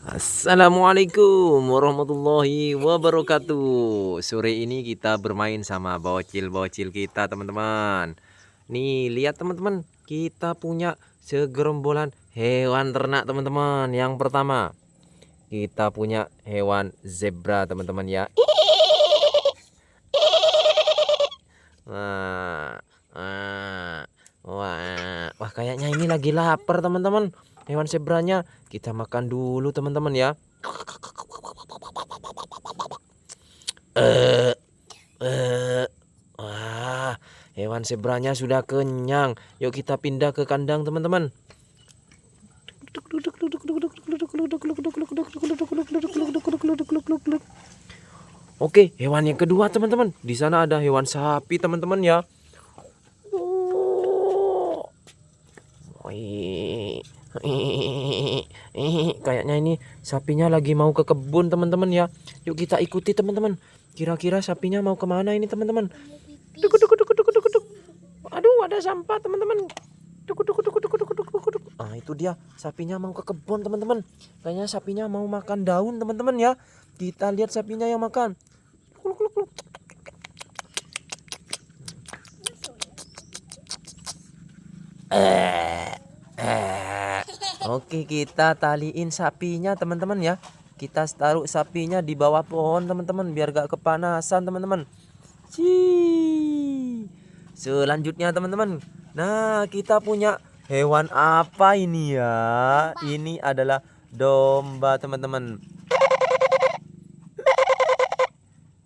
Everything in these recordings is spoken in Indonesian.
Assalamualaikum warahmatullahi wabarakatuh. Sore ini kita bermain sama bocil-bocil kita, teman-teman. Nih, lihat teman-teman, kita punya segerombolan hewan ternak, teman-teman. Yang pertama, kita punya hewan zebra, teman-teman ya. Wah, wah, wah, kayaknya ini lagi lapar, teman-teman. Hewan zebranya kita makan dulu, teman-teman ya. Eh, eh, wah, hewan zebranya sudah kenyang. Yuk kita pindah ke kandang, teman-teman. Oke, hewan yang kedua, teman-teman. Di sana ada hewan sapi, teman-teman ya. Wih, kayaknya ini sapinya lagi mau ke kebun, teman-teman ya. Yuk kita ikuti, teman-teman. Kira-kira sapinya mau kemana ini, teman-teman? Aduh, ada sampah, teman-teman. Ah, itu dia, sapinya mau ke kebun, teman-teman. Kayaknya sapinya mau makan daun, teman-teman ya. Kita lihat sapinya yang makan. Oke, kita taliin sapinya, teman-teman ya. Kita taruh sapinya di bawah pohon, teman-teman, biar gak kepanasan, teman-teman. Selanjutnya, teman-teman. Nah, kita punya hewan apa ini ya? Ini adalah domba, teman-teman.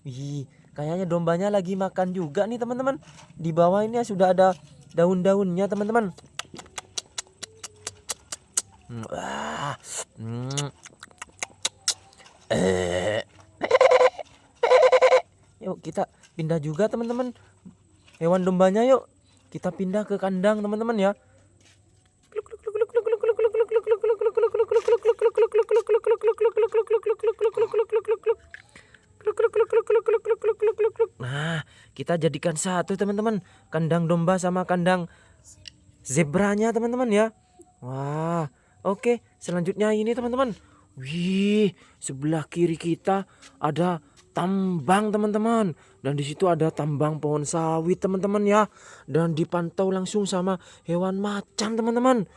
Wih, kayaknya dombanya lagi makan juga nih, teman-teman. Di bawah ini sudah ada daun-daunnya, teman-teman. Wah. Yuk kita pindah juga, teman-teman. Hewan dombanya yuk. Kita pindah ke kandang, teman-teman ya. Nah, kita jadikan satu, teman-teman. Kandang domba sama kandang zebranya, teman-teman ya. Wah, oke. Selanjutnya ini, teman-teman. Wih, sebelah kiri kita ada tambang, teman-teman. Dan di situ ada tambang pohon sawit, teman-teman ya. Dan dipantau langsung sama hewan macan, teman-teman.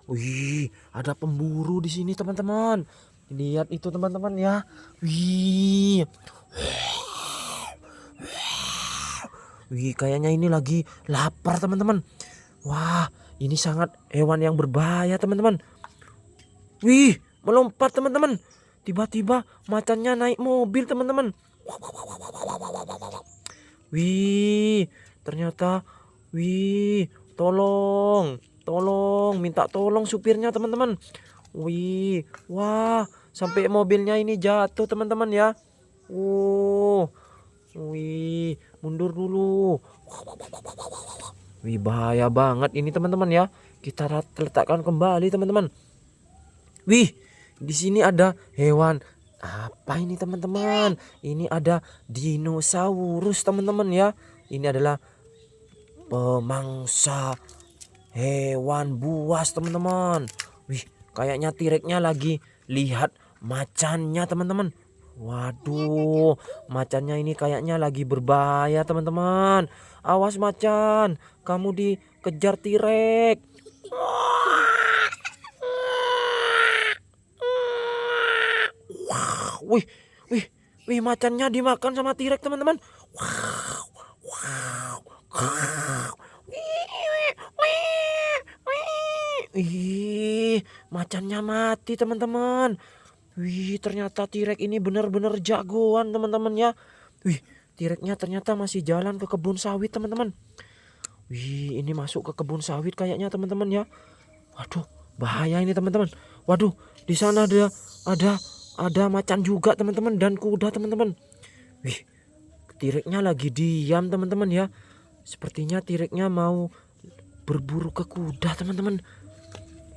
Wih, ada pemburu di sini, teman-teman. Lihat itu, teman-teman ya. Wih. Wih, kayaknya ini lagi lapar, teman-teman. Wah, ini sangat hewan yang berbahaya, teman-teman. Wih, melompat, teman-teman. Tiba-tiba macannya naik mobil, teman-teman. Wih, ternyata, wih, tolong, minta tolong supirnya, teman-teman. Wih, wah, sampai mobilnya ini jatuh, teman-teman ya. Wih, mundur dulu. Wih, bahaya banget ini, teman-teman ya. Kita letakkan kembali, teman-teman. Wih, di sini ada hewan apa ini, teman-teman? Ini ada dinosaurus, teman-teman ya. Ini adalah pemangsa hewan buas, teman-teman. Wih, kayaknya T-Rex-nya lagi lihat macannya, teman-teman. Waduh, macannya ini kayaknya lagi berbahaya, teman-teman. Awas macan, kamu dikejar T-Rex. Wih, wih, wih, macannya dimakan sama T-Rex, teman-teman. Ih, macannya mati, teman-teman. Wih, ternyata T-Rex ini benar-benar jagoan, teman-teman ya. Wih, T-Rex-nya ternyata masih jalan ke kebun sawit, teman-teman. Wih, ini masuk ke kebun sawit kayaknya, teman-teman ya. Waduh, bahaya ini, teman-teman. Waduh, di sana ada macan juga, teman-teman, dan kuda, teman-teman. Wih, T-Rex-nya lagi diam, teman-teman ya. Sepertinya T-Rex-nya mau berburu ke kuda, teman-teman.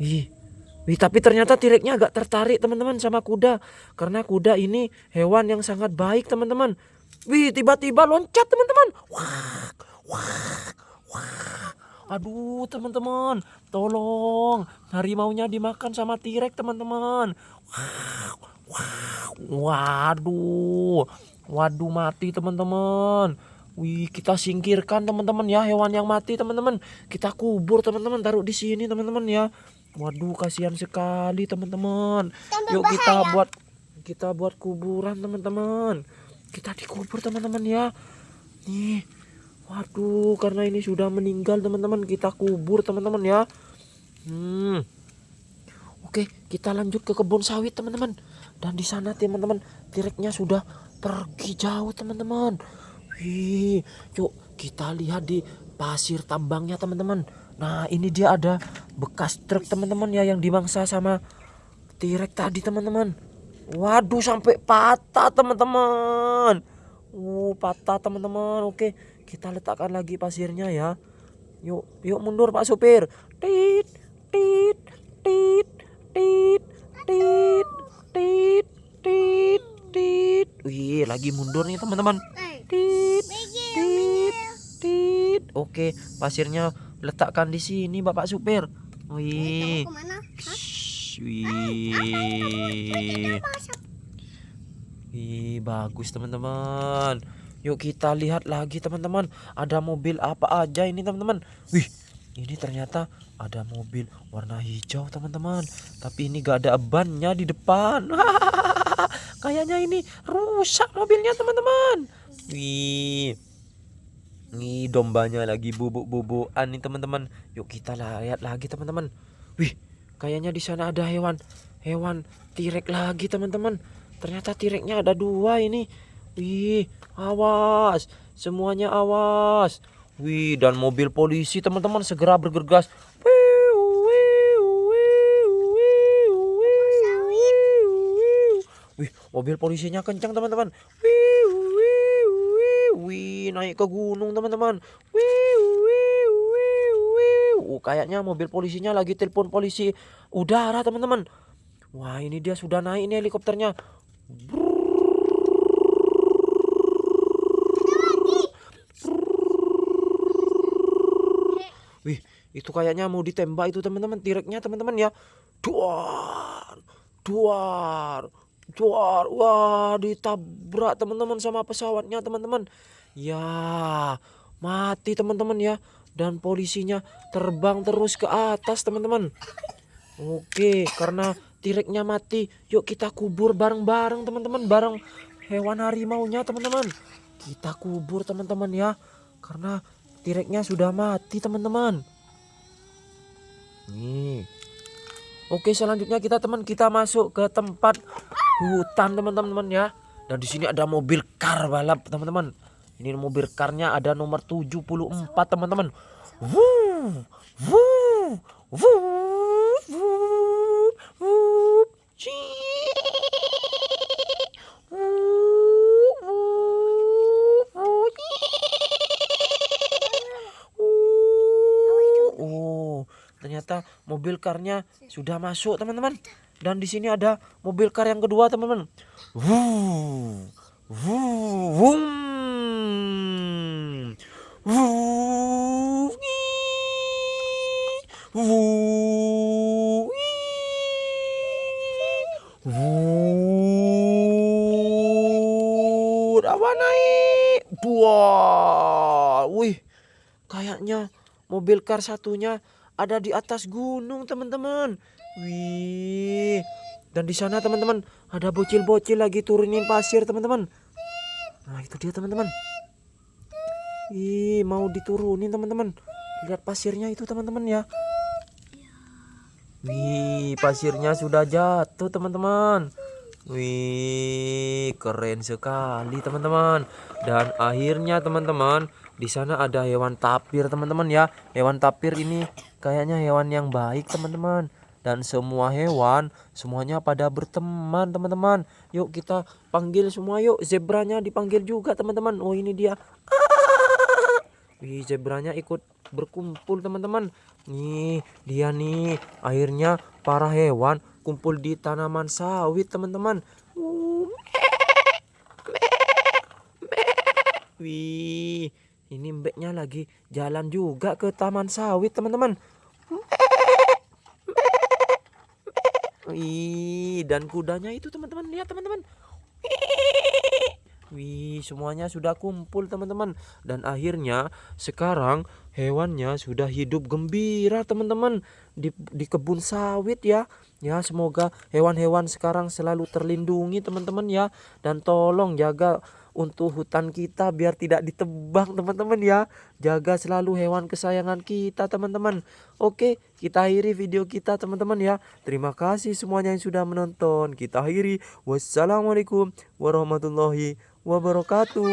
Wih, tapi ternyata T-Rex-nya agak tertarik, teman-teman, sama kuda. Karena kuda ini hewan yang sangat baik, teman-teman. Wih, tiba-tiba loncat, teman-teman. Wah, wah, wah. Aduh teman-teman, tolong, harimaunya dimakan sama T-Rex teman-teman. Waduh, waduh mati teman-teman. Wih, kita singkirkan teman-teman ya hewan yang mati teman-teman. Kita kubur teman-teman, taruh di sini teman-teman ya. Waduh, kasihan sekali teman-teman. Yuk kita buat kuburan teman-teman. Kita dikubur teman-teman ya. Nih, waduh, karena ini sudah meninggal teman-teman, kita kubur teman-teman ya. Oke, kita lanjut ke kebun sawit teman-teman. Dan di sana teman-teman, T-Rex-nya sudah pergi jauh teman-teman. Wih, yuk kita lihat di pasir tambangnya teman-teman. Nah, ini dia ada bekas truk teman-teman ya yang dimangsa sama T-Rex tadi teman-teman. Waduh, sampai patah teman-teman. Patah teman-teman. Oke, kita letakkan lagi pasirnya ya. Yuk mundur Pak Supir. Tit, tit, tit, tit, tit, tit, tit, tit. Wih, lagi mundur nih teman-teman. Tit, tit, tit. Oke, pasirnya letakkan di sini Bapak Supir. Wih. Wih. Wih, bagus teman-teman. Yuk kita lihat lagi teman-teman. Ada mobil apa aja ini teman-teman. Wih, ini ternyata ada mobil warna hijau teman-teman. Tapi ini gak ada bannya di depan. Kayaknya ini rusak mobilnya teman-teman. Wih, ini dombanya lagi bubuk-bubukan nih teman-teman. Yuk kita lihat lagi teman-teman. Wih, kayaknya di sana ada hewan T-Rex lagi teman-teman. Ternyata T-Rex-nya ada 2 ini. Wih, awas, semuanya awas. Wih, dan mobil polisi teman-teman segera bergegas. Wih, mobil polisinya kencang teman-teman. Wih, naik ke gunung teman-teman. Kayaknya mobil polisinya lagi telepon polisi udara teman-teman. Wah, ini dia sudah naik ini helikopternya. Wih, itu kayaknya mau ditembak itu teman-teman, T-Rex-nya teman-teman ya. Duar, duar, duar. Wah, ditabrak teman-teman sama pesawatnya teman-teman. Ya, mati teman-teman ya. Dan polisinya terbang terus ke atas teman-teman. Oke, karena T-Rex-nya mati, yuk kita kubur bareng-bareng teman-teman, bareng hewan harimaunya teman-teman. Kita kubur teman-teman ya, karena T-Rex-nya sudah mati teman-teman. Nih. Oke, selanjutnya kita masuk ke tempat hutan teman-teman ya. Dan di sini ada mobil kar balap teman-teman. Ini mobil karnya ada nomor 74 teman-teman. Wuh, wuh, wuh, wuh, wuh. Ternyata mobil karnya sudah masuk teman-teman. Dan di sini ada mobil kar yang kedua teman-teman. Wuh, wuh, wum, wuh, wuh, wuh, apa naik? Wah, wih, kayaknya mobil kar satunya ada di atas gunung teman-teman. Wih, dan di sana teman-teman ada bocil-bocil lagi turunin pasir teman-teman. Nah itu dia teman-teman. Ih, mau diturunin teman-teman. Lihat pasirnya itu teman-teman ya. Wih, pasirnya sudah jatuh teman-teman. Wih, keren sekali teman-teman. Dan akhirnya teman-teman, di sana ada hewan tapir teman-teman ya. Hewan tapir ini kayaknya hewan yang baik teman-teman. Dan semua hewan semuanya pada berteman teman-teman. Yuk kita panggil semua yuk. Zebranya dipanggil juga teman-teman. Oh ini dia. Wih, zebranya ikut berkumpul teman-teman. Nih dia nih. Akhirnya para hewan kumpul di tanaman sawit teman-teman. Wih, Ini mbeknya lagi jalan juga ke taman sawit teman-teman. Wih, dan kudanya itu teman-teman, lihat teman-teman. Wih, semuanya sudah kumpul teman-teman. Dan akhirnya sekarang hewannya sudah hidup gembira teman-teman di kebun sawit ya. Ya, semoga hewan-hewan sekarang selalu terlindungi teman-teman ya. Dan tolong jaga untuk hutan kita biar tidak ditebang teman-teman ya. Jaga selalu hewan kesayangan kita teman-teman. Oke, kita akhiri video kita teman-teman ya. Terima kasih semuanya yang sudah menonton. Kita akhiri. Wassalamualaikum warahmatullahi wabarakatuh.